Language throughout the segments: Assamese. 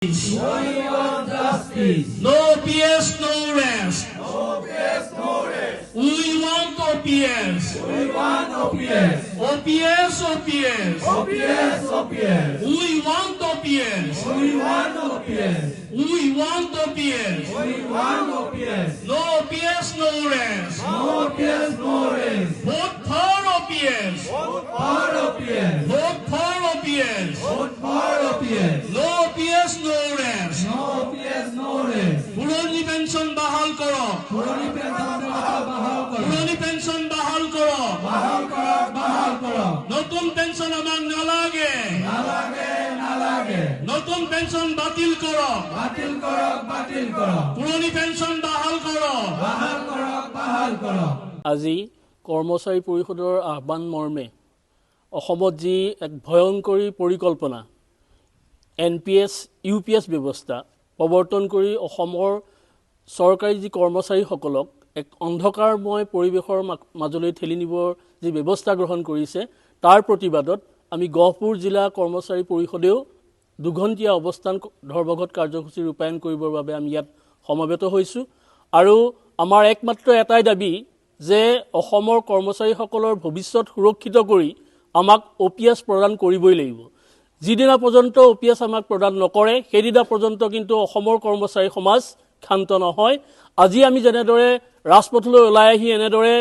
We want justice. No PS, no rest. No PS, no rest. We want OPS. We want OPS. OPS, OPS. OPS, OPS. We want OPS. We want OPS. We want OPS. We want OPS. No OPS, no rest. No OPS, no rest. Vote for OPS. Vote for OPS. Vote for OPS. Vote for OPS. No OPS, no rest. No OPS, no rest. পুৰণি পেঞ্চন বাহাল কৰক। পুৰণি পেঞ্চন বাহাল কৰক। পুৰণি পেঞ্চন বাহাল কৰক। বাহাল কৰক, বাহাল কৰক। নতুন পেঞ্চন আমাক নালাগে। নালাগে, নালাগে। নতুন পেঞ্চন বাতিল কৰক। বাতিল কৰক, বাতিল কৰক। পুৰণি পেঞ্চন বাহাল কৰক। বাহাল কৰক, বাহাল কৰক। আজি কৰ্মচাৰী পৰিষদৰ আহ্বান মৰ্মে অসমত যি এক ভয়ংকৰী পৰিকল্পনা NPS UPS ব্যৱস্থা প্ৰৱৰ্তন কৰি অসমৰ চৰকাৰী যি কৰ্মচাৰীসকলক এক অন্ধকাৰময় পৰিৱেশৰ মাজলৈ ঠেলি নিবৰ যি ব্যৱস্থা গ্ৰহণ কৰিছে তাৰ প্ৰতিবাদত আমি গহপুৰ জিলা কৰ্মচাৰী পৰিষদেও দুঘণ্টীয়া অৱস্থান ধৰ্মঘট কাৰ্যসূচী ৰূপায়ণ কৰিবৰ বাবে আমি ইয়াত সমবেত হৈছোঁ আৰু আমাৰ একমাত্ৰ এটাই দাবী যে অসমৰ কৰ্মচাৰীসকলৰ ভৱিষ্যত সুৰক্ষিত কৰি আমাক OPS প্ৰদান কৰিবই লাগিব। যিদিনা পৰ্যন্ত OPS আমাক প্ৰদান নকৰে সেইদিনা পৰ্যন্ত কিন্তু অসমৰ কৰ্মচাৰী সমাজ ক্ষান্ত নহয়। আজি আমি যেনেদৰে ৰাজপথলৈ ওলাই আহি এনেদৰে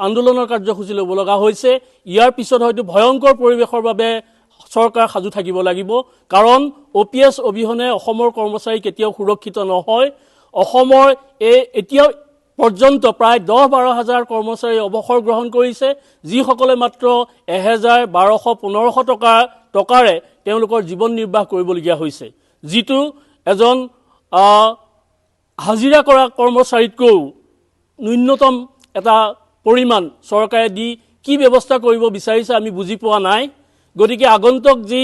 আন্দোলনৰ কাৰ্যসূচী ল'ব লগা হৈছে ইয়াৰ পিছত হয়তো ভয়ংকৰ পৰিৱেশৰ বাবে চৰকাৰ সাজু থাকিব লাগিব কাৰণ OPS অবিহনে অসমৰ কৰ্মচাৰী কেতিয়াও সুৰক্ষিত নহয়। অসমৰ এতিয়াও পৰ্যন্ত প্ৰায় 10-12 হাজাৰ কৰ্মচাৰী অৱসৰ গ্ৰহণ কৰিছে যিসকলে মাত্ৰ 1,1200-1,500 টকাৰে তেওঁলোকৰ জীৱন নিৰ্বাহ কৰিবলগীয়া হৈছে যিটো এজন হাজিৰা কৰা কৰ্মচাৰীতকৈ ন্যূনতম এটা পৰিমাণ চৰকাৰে দি কি ব্যৱস্থা কৰিব বিচাৰিছে আমি বুজি পোৱা নাই। গতিকে আগন্তুক যি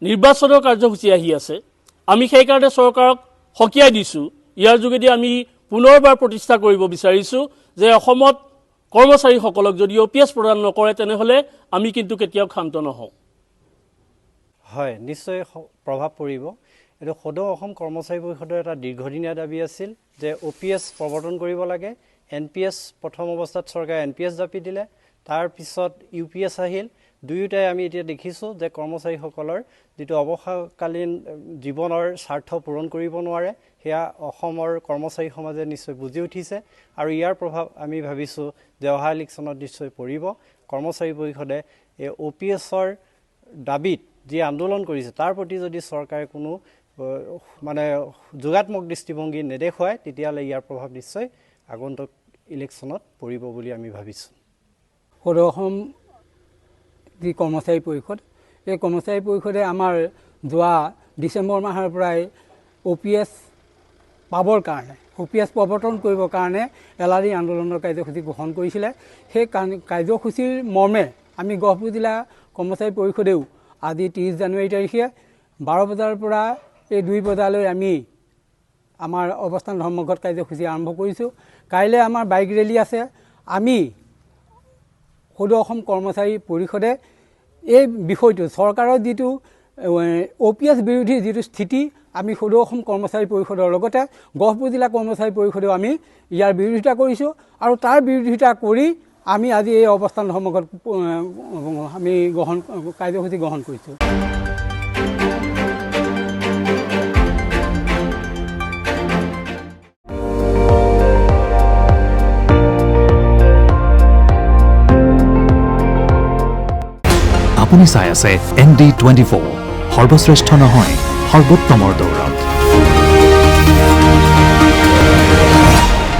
নিৰ্বাচনৰ কাৰ্যসূচী আহি আছে আমি সেইকাৰণে চৰকাৰক সকীয়াই দিছোঁ। ইয়াৰ যোগেদি আমি পুনৰবাৰ প্ৰতিষ্ঠা কৰিব বিচাৰিছোঁ যে অসমত কৰ্মচাৰীসকলক যদি OPS প্ৰদান নকৰে তেনেহ'লে আমি কিন্তু কেতিয়াও ক্ষান্ত নহওঁ। হয়, নিশ্চয় প্ৰভাৱ পৰিব। এইটো সদৌ অসম কৰ্মচাৰী পৰিষদৰ এটা দীৰ্ঘদিনীয়া দাবী আছিল যে OPS প্ৰৱৰ্তন কৰিব লাগে। NPS প্ৰথম অৱস্থাত চৰকাৰে NPS জাপি দিলে, তাৰপিছত UPS আহিল। দুয়োটাই আমি এতিয়া দেখিছোঁ যে কৰ্মচাৰীসকলৰ যিটো অৱসৰকালীন জীৱনৰ স্বাৰ্থ পূৰণ কৰিব নোৱাৰে সেয়া অসমৰ কৰ্মচাৰী সমাজে নিশ্চয় বুজি উঠিছে আৰু ইয়াৰ প্ৰভাৱ আমি ভাবিছোঁ যে অহা ইলেকশ্যনত নিশ্চয় পৰিব। কৰ্মচাৰী পৰিষদে এই OPSৰ দাবীত যি আন্দোলন কৰিছে তাৰ প্ৰতি যদি চৰকাৰে কোনো মানে যোগাত্মক দৃষ্টিভংগী নেদেখুৱায় তেতিয়াহ'লে ইয়াৰ প্ৰভাৱ নিশ্চয় আগন্তুক ইলেকশ্যনত পৰিব বুলি আমি ভাবিছোঁ। সদৌ অসম যি কৰ্মচাৰী পৰিষদ এই কৰ্মচাৰী পৰিষদে আমাৰ যোৱা ডিচেম্বৰ মাহৰ পৰাই OPS পাবৰ কাৰণে OPS প্ৰৱৰ্তন কৰিবৰ কাৰণে এলানি আন্দোলনৰ কাৰ্যসূচী গ্ৰহণ কৰিছিলে। সেই কাৰ্যসূচীৰ মৰ্মে আমি গহপুৰ জিলা কৰ্মচাৰী পৰিষদেও আজি 30 জানুৱাৰী তাৰিখে 12 বজাৰ পৰা 2 বজালৈ আমি আমাৰ অৱস্থান ধৰ্মঘট কাৰ্যসূচী আৰম্ভ কৰিছোঁ। কাইলৈ আমাৰ বাইক ৰেলী আছে। আমি সদৌ অসম কৰ্মচাৰী পৰিষদে এই বিষয়টো চৰকাৰৰ যিটো OPS বিৰোধী যিটো স্থিতি আমি সদৌ অসম কৰ্মচাৰী পৰিষদৰ লগতে গহপুৰ জিলা কৰ্মচাৰী পৰিষদেও আমি ইয়াৰ বিৰোধিতা কৰিছোঁ আৰু তাৰ বিৰোধিতা কৰি আমি আজি এই অৱস্থান ধৰ্মঘট আমি কাৰ্যসূচী গ্ৰহণ কৰিছোঁ। আপুনি চাই আছে ND24 সৰ্বশ্ৰেষ্ঠ নহয় সৰ্বোত্তমৰ দৌৰত।